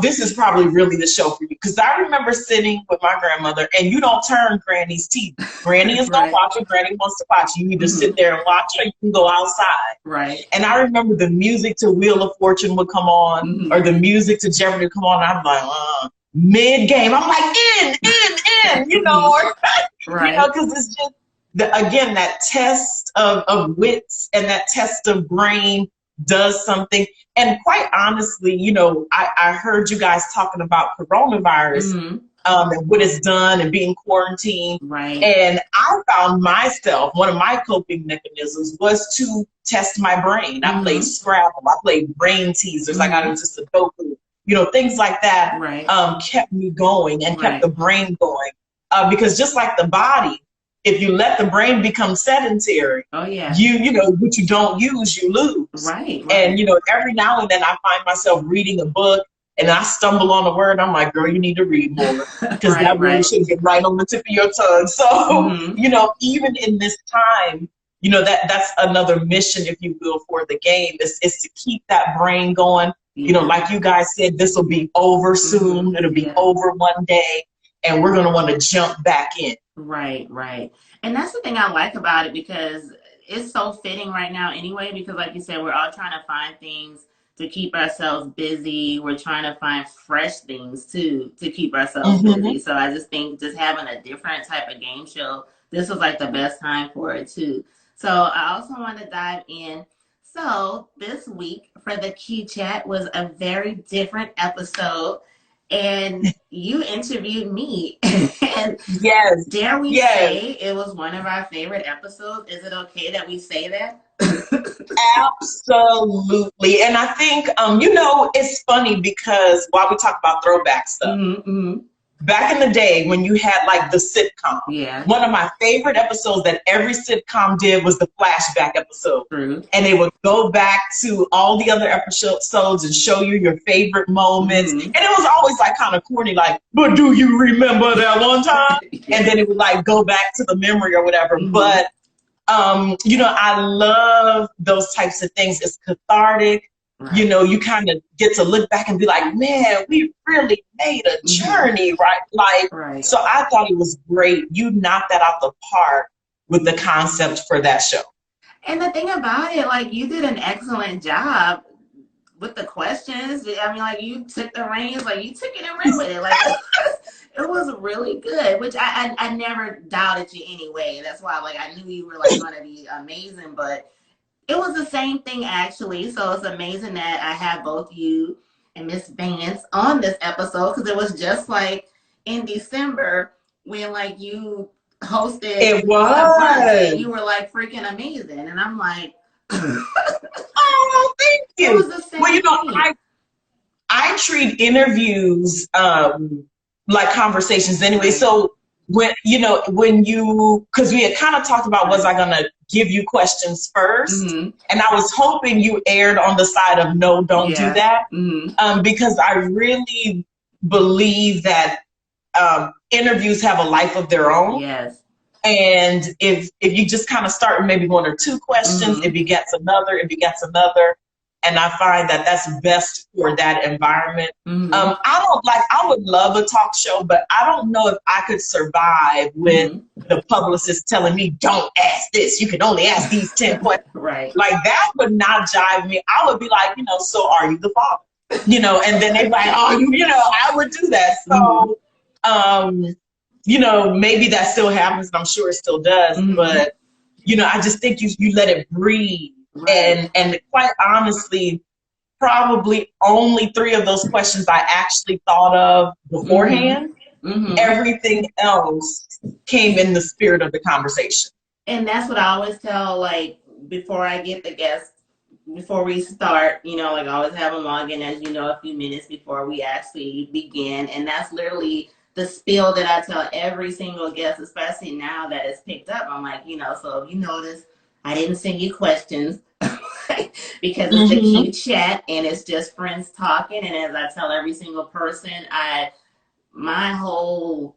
this is probably really the show for you. Because I remember sitting with my grandmother, and you don't turn Granny's TV. Granny is going to watch it. Granny wants to watch. You either sit there and watch, or you can go outside. Right. And I remember the music to Wheel of Fortune would come on, or the music to Jeopardy would come on. I'm like, mid-game. I'm like, in, you know. Right. You know, because it's just, again, that test of wits and that test of brain does something. And quite honestly, I heard you guys talking about coronavirus and what it's done and being quarantined. Right. And I found myself, one of my coping mechanisms was to test my brain. I played Scrabble. I played brain teasers. I got into Sudoku. Things like that kept me going and kept the brain going. Because just like the body, if you let the brain become sedentary, you know, what you don't use, you lose. Right. And, every now and then I find myself reading a book and I stumble on a word. I'm like, girl, you need to read more because that word should get right on the tip of your tongue. So, even in this time, that's another mission, if you will, for the game is to keep that brain going. Like you guys said, this will be over soon. It'll be over one day. And we're going to want to jump back in. Right. And that's the thing I like about it, because it's so fitting right now anyway, because like you said, we're all trying to find things to keep ourselves busy. We're trying to find fresh things too to keep ourselves busy. So I just think just having a different type of game show, this was like the best time for it too. So I also want to dive in. So this week for the Q Chat was a very different episode. And you interviewed me. And dare we say it was one of our favorite episodes? Is it okay that we say that? Absolutely. And I think, it's funny because while we talk about throwback stuff, back in the day when you had like the sitcom, one of my favorite episodes that every sitcom did was the flashback episode. And they would go back to all the other episodes and show you your favorite moments. And it was always like kind of corny, like, but do you remember that one time? And then it would like go back to the memory or whatever. But, I love those types of things. It's cathartic. Right. You kind of get to look back and be like, man, we really made a journey, right? So I thought it was great. You knocked that out the park with the concept for that show. And the thing about it, like, you did an excellent job with the questions. I mean, like, you took the reins, like, you took it and ran with it. Like, it was really good, which I never doubted you anyway. That's why, like, I knew you were, like, going to be amazing, but it was the same thing, actually. So it's amazing that I have both you and Miss Vance on this episode, because it was just like in December when like you hosted. It was. You were like freaking amazing, and I'm like, oh, thank you. It was the same thing. I treat interviews like conversations anyway. So when because we had kind of talked about, was I gonna give you questions first, and I was hoping you erred on the side of no, don't do that, because I really believe that interviews have a life of their own. And if you just kind of start with maybe one or two questions, it begets another, and I find that that's best for that environment. I would love a talk show, but I don't know if I could survive with the publicist telling me, don't ask this, you can only ask these 10 questions. Right. Like, that would not jive me. I would be like, so are you the father? And then they're like, oh, I would do that. So, maybe that still happens, and I'm sure it still does, but, I just think you let it breathe. Right. And quite honestly, probably only 3 of those questions I actually thought of beforehand. Everything else came in the spirit of the conversation. And that's what I always tell, like, before I get the guests, before we start, like, I always have them log in, as a few minutes before we actually begin. And that's literally the spiel that I tell every single guest, especially now that it's picked up. I'm like, so if you notice, I didn't send you questions because it's a cute chat and it's just friends talking. And as I tell every single person, my whole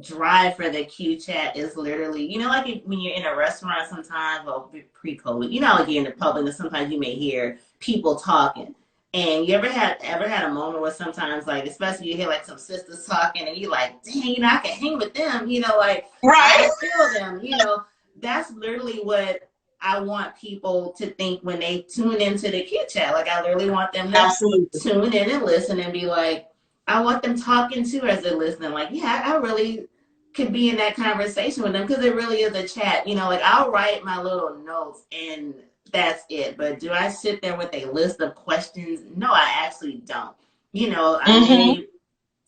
drive for the Q chat is literally, like when you're in a restaurant sometimes, well, pre-COVID, like you're in the public and sometimes you may hear people talking. And you ever had a moment where sometimes, like, especially you hear like some sisters talking and you're like, dang, I can hang with them, like, right. I feel them, that's literally what I want people to think when they tune into the Q chat. Like, I literally want them to tune in and listen and be like, I want them talking too as they're listening. Like, yeah, I really could be in that conversation with them because it really is a chat. Like, I'll write my little notes and that's it. But do I sit there with a list of questions? No, I actually don't. I mean,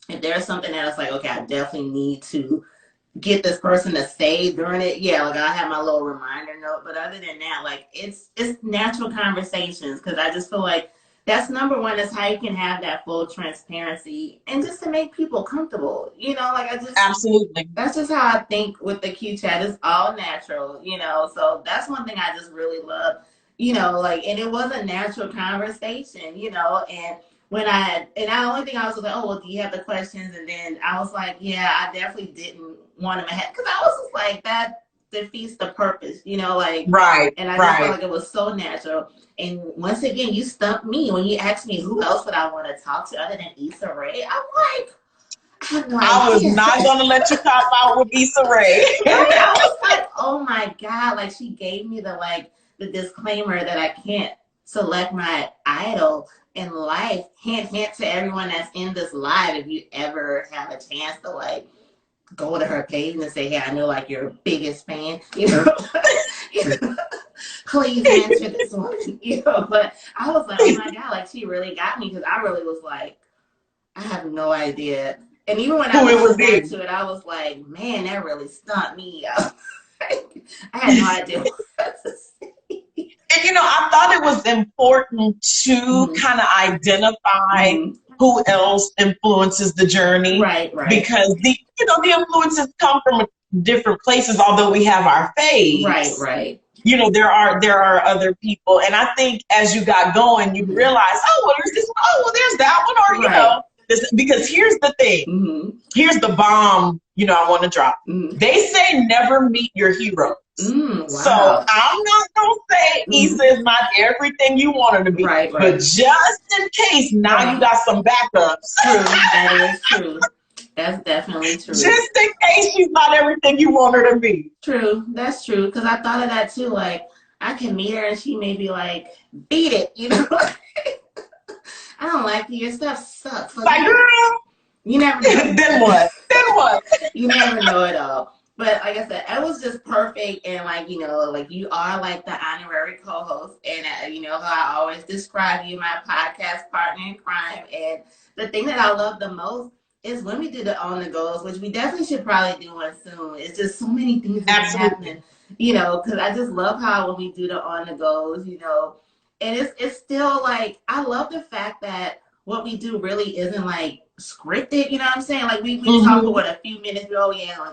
if there's something that it's like, okay, I definitely need to get this person to say during it, yeah, like I have my little reminder note. But other than that, like, it's natural conversations, because I just feel like that's number one, is how you can have that full transparency and just to make people comfortable, like I just absolutely, that's just how I think with the Q chat. It's all natural, so that's one thing I just really love, like, and it was a natural conversation, and the only thing I was like, oh, well, do you have the questions? And then I was like, yeah, I definitely didn't want them ahead, because I was just like, that defeats the purpose, like, right. And I just felt like it was so natural. And once again, you stumped me when you asked me who else would I want to talk to other than Issa Rae. I'm like, I have no idea. I was not going to let you talk out with Issa Rae. I was like, oh my God, like, she gave me the disclaimer that I can't select my idol in life. Hint, hint to everyone that's in this live, if you ever have a chance to, like, go to her page and say, hey, I know, like, your biggest fan, please answer this one, but I was like, oh my God, like, she really got me, because I really was like, I have no idea. And even when I was back to it, I was like, man, that really stumped me. I had no idea what to say. And, I thought it was important to kind of identify who else influences the journey. Right. Because the influences come from different places, although we have our faves. Right. There are other people. And I think as you got going, you realize, oh, well, there's this one. Oh, well, there's that one. Or, this, because here's the thing. Here's the bomb, I want to drop. They say never meet your heroes. Wow. So I'm not going to say Issa is not everything you want her to be. Right. But just in case, now you got some backups. True. That is true. That's definitely true. Just in case she's not everything you want her to be. True. That's true. Because I thought of that too. Like, I can meet her and she may be like, beat it. I don't like you. Your stuff sucks. Like, girl. You never know. Then what? You never know it all. But like I said, it was just perfect. And like, like, you are like the honorary co-host. And how I always describe you, my podcast partner in crime. And the thing that I love the most is when we do the on the goes, which we definitely should probably do one soon. It's just so many things that are happening, because I just love how when we do the on the goes, and it's still like, I love the fact that what we do really isn't like scripted, you know what I'm saying? Like, we talk for a few minutes, like,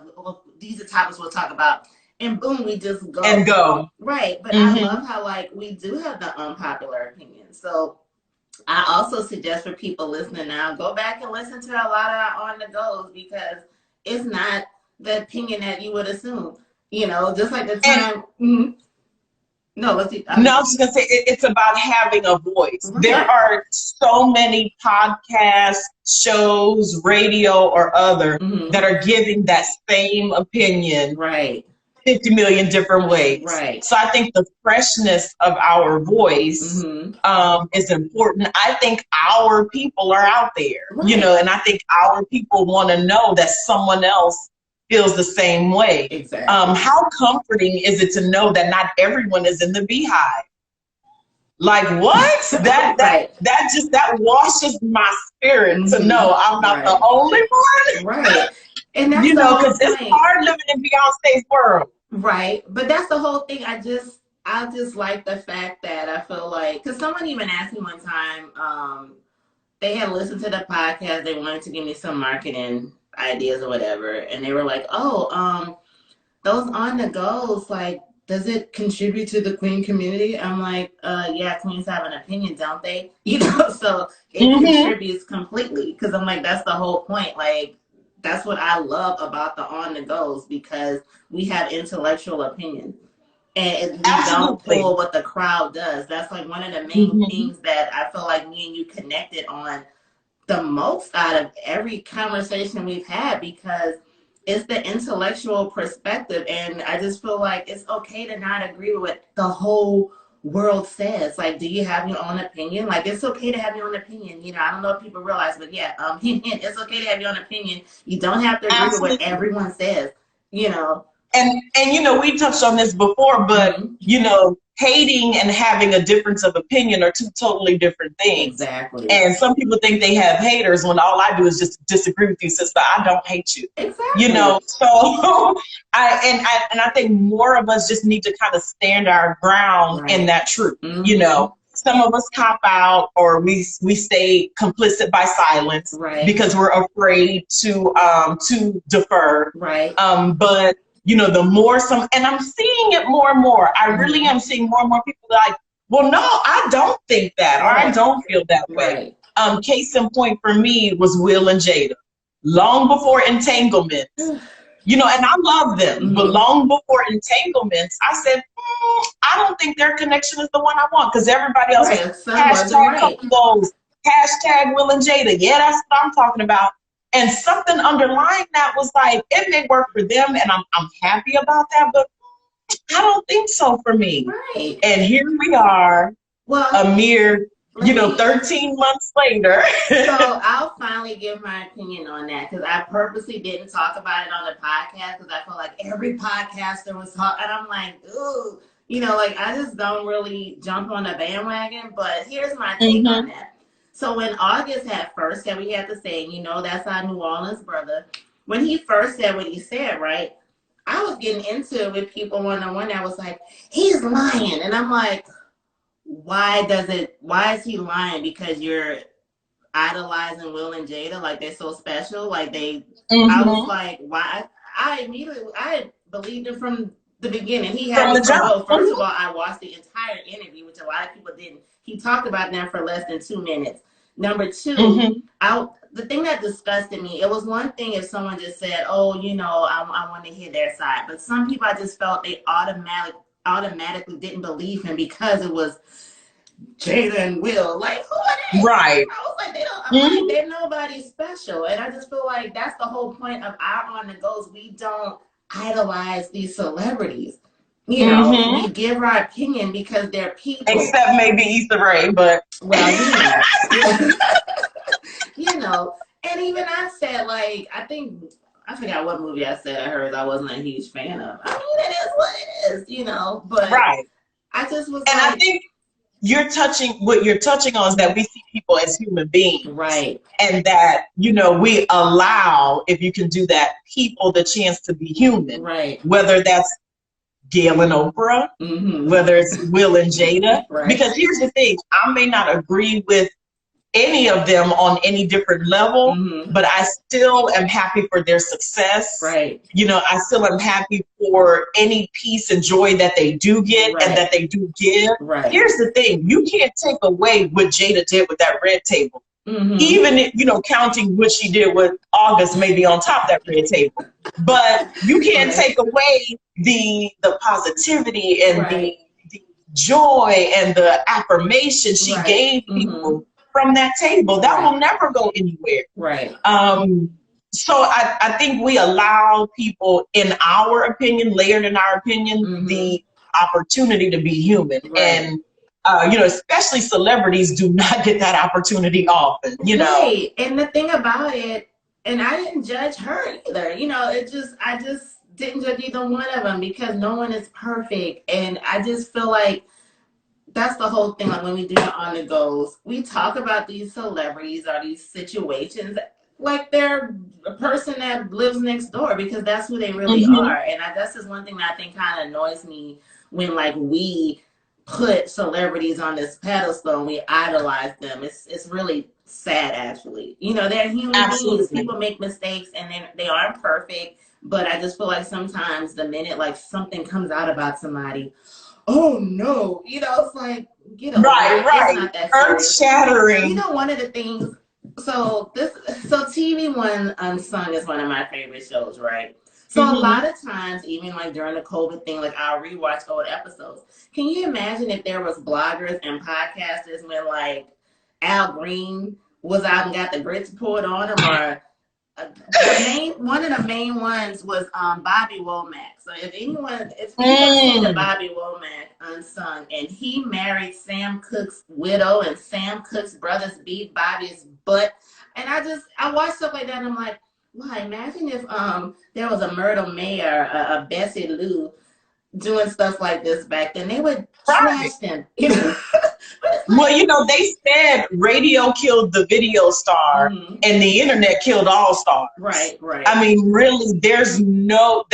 these are topics we'll talk about, and boom, we just go. And go. Right, but I love how, like, we do have the unpopular opinion. So I also suggest for people listening now, go back and listen to a lot of our on the goes, because it's not the opinion that you would assume. You know, just like the And time. No, let's see. no, I was just gonna say it's about having a voice. There Right. are so many podcasts, shows, radio, or other that are giving that same opinion Right. 50 million different ways. Right. So I think the freshness of our voice is important. I think our people are out there, you know, and I think our people want to know that someone else feels the same way. Exactly. How comforting is it to know that not everyone is in the beehive? Like what? that washes my spirit to know I'm not the only one. Right. And that's you know, because it's hard living in Beyonce's world. Right. But that's the whole thing. I just like the fact that I feel like, because someone even asked me one time, they had listened to the podcast, they wanted to give me some marketing ideas or whatever, and they were like, oh, those on the goes, like, does it contribute to the queen community? I'm like, yeah, queens have an opinion, don't they? You know, so it contributes completely, because I'm like, that's the whole point. Like, that's what I love about the on the goes, because we have intellectual opinions. And we don't pull what the crowd does. That's like one of the main things that I feel like me and you connected on the most out of every conversation we've had, because it's the intellectual perspective. And I just feel like it's okay to not agree with what the whole world says. Like, do you have your own opinion? Like, it's okay to have your own opinion. You know, I don't know if people realize, but yeah, it's okay to have your own opinion. You don't have to agree with what everyone says, you know. And you know, we touched on this before, but you know, hating and having a difference of opinion are two totally different things. Exactly. And some people think they have haters when all I do is just disagree with you, sister. I don't hate you. Exactly. You know, so I think more of us just need to kind of stand our ground in that truth. You know, some of us cop out, or we stay complicit by silence because we're afraid to defer. Right. But you know, the more and I'm seeing it more and more. I really am seeing more and more people like, well, no, I don't think that, or I don't feel that way. Case in point for me was Will and Jada. Long before Entanglements, you know, and I love them, but long before Entanglements, I said, I don't think their connection is the one I want, because everybody else hashtag couple goals, hashtag Will and Jada. Yeah, that's what I'm talking about. And something underlying that was like, it may work for them, and I'm happy about that, but I don't think so for me. Right. And here we are, a mere, 13 months later. So I'll finally give my opinion on that, because I purposely didn't talk about it on the podcast, because I feel like every podcaster was talking, and I'm like, ooh, you know, like, I just don't really jump on the bandwagon. But here's my take on that. So when August had first said we had to say, you know, that's our New Orleans brother. He first said what he said, right? I was getting into it with people one-on-one that was like, he's lying. And I'm like, why is he lying? Because you're idolizing Will and Jada, like they're so special. Like I was like, why? I believed it from the beginning. He had First of all, I watched the entire interview, which a lot of people didn't. He talked about them for less than 2 minutes. Number two, the thing that disgusted me, it was one thing if someone just said, oh, you know, I want to hear their side. But some people, I just felt they automatically didn't believe him because it was Jada and Will. Like, who are they? Right. I was like, they're nobody special. And I just feel like that's the whole point of our On The Goes. We don't idolize these celebrities. You know, we give our opinion because they're people. Except maybe Issa Rae, but well, you know. And even I said, like, I forgot what movie I said I heard I wasn't a huge fan of. I mean, it is what it is, you know. But I just was, and I think what you're touching on is that we see people as human beings, right? And that, you know, we allow, if you can do that, people the chance to be human, right? Whether that's Gail and Oprah, whether it's Will and Jada. Because here's the thing, I may not agree with any of them on any different level, but I still am happy for their success. Right. You know, I still am happy for any peace and joy that they do get and that they do give. Right. Here's the thing, you can't take away what Jada did with that red table. Even, you know, counting what she did with August maybe on top of that red table. But you can't take away the positivity and the joy and the affirmation she gave people from that table. That will never go anywhere. So I think we allow people, in our opinion, layered in our opinion, the opportunity to be human. And you know, especially celebrities do not get that opportunity often, you know. And the thing about it, and I didn't judge her either, you know, I just didn't judge either one of them because no one is perfect. And I just feel like that's the whole thing. Like when we do the On The Goes, we talk about these celebrities or these situations like they're a person that lives next door, because that's who they really are. And that's just one thing that I think kind of annoys me when like we put celebrities on this pedestal and we idolize them. It's really sad, actually. You know, they're human beings. People make mistakes and they aren't perfect. But I just feel like sometimes the minute like something comes out about somebody, oh no, you know, it's like, get a right. It's not that earth shattering. You know, one of the things. So TV One Unsung is one of my favorite shows, right? So a lot of times, even like during the COVID thing, like I'll rewatch old episodes. Can you imagine if there was bloggers and podcasters when like Al Green was out and got the grits poured on him, or one of the main ones was Bobby Womack. So if anyone seen the Bobby Womack Unsung, and he married Sam Cooke's widow, and Sam Cooke's brothers beat Bobby's butt, and I watched stuff like that, and I'm like, wow, imagine if there was a Myrtle May or a Bessie Lou doing stuff like this back then. They would trash them. You know? Well, you know, they said radio killed the video star and the internet killed all stars. Right. I mean, really, there's no,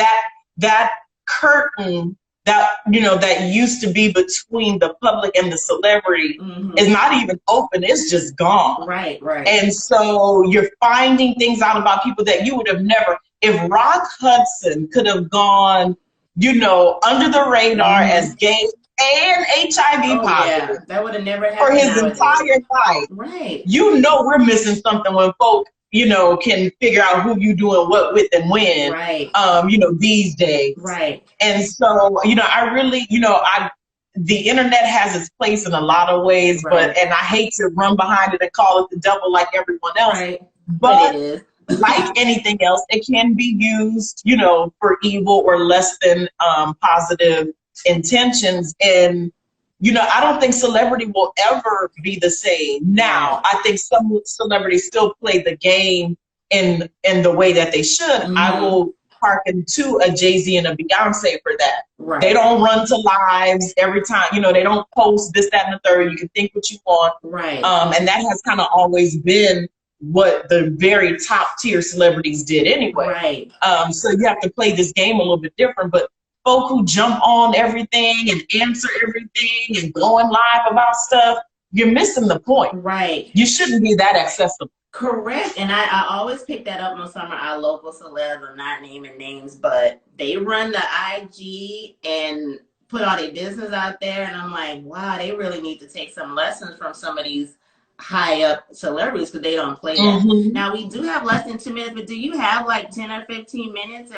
that curtain that, you know, that used to be between the public and the celebrity is not even open. It's just gone. Right. And so you're finding things out about people that you would have never, if Rock Hudson could have gone, you know, under the radar as gay and HIV positive, that would have never happened for his entire life. Right. You know, we're missing something when folk, you know, can figure out who you doing what with and when. Right. You know, these days. Right. And so, you know, I really, you know, the internet has its place in a lot of ways, and I hate to run behind it and call it the devil like everyone else. Right. But it is. like anything else, it can be used, you know, for evil or less than positive intentions. And, you know, I don't think celebrity will ever be the same. Now, I think some celebrities still play the game in the way that they should. I will hearken to a Jay-Z and a Beyonce for that. Right. They don't run to lives every time, you know, they don't post this, that, and the third. You can think what you want. Right. And that has kind of always been what the very top tier celebrities did anyway. Right. So you have to play this game a little bit different, but folk who jump on everything and answer everything and going live about stuff, you're missing the point. Right. You shouldn't be that accessible. Correct. And I always pick that up on some of our local celebs. I'm not naming names, but they run the IG and put all their business out there. And I'm like, wow, they really need to take some lessons from some of these high up celebrities, because they don't play that. Now, we do have less than 2 minutes, but do you have like 10 or 15 minutes?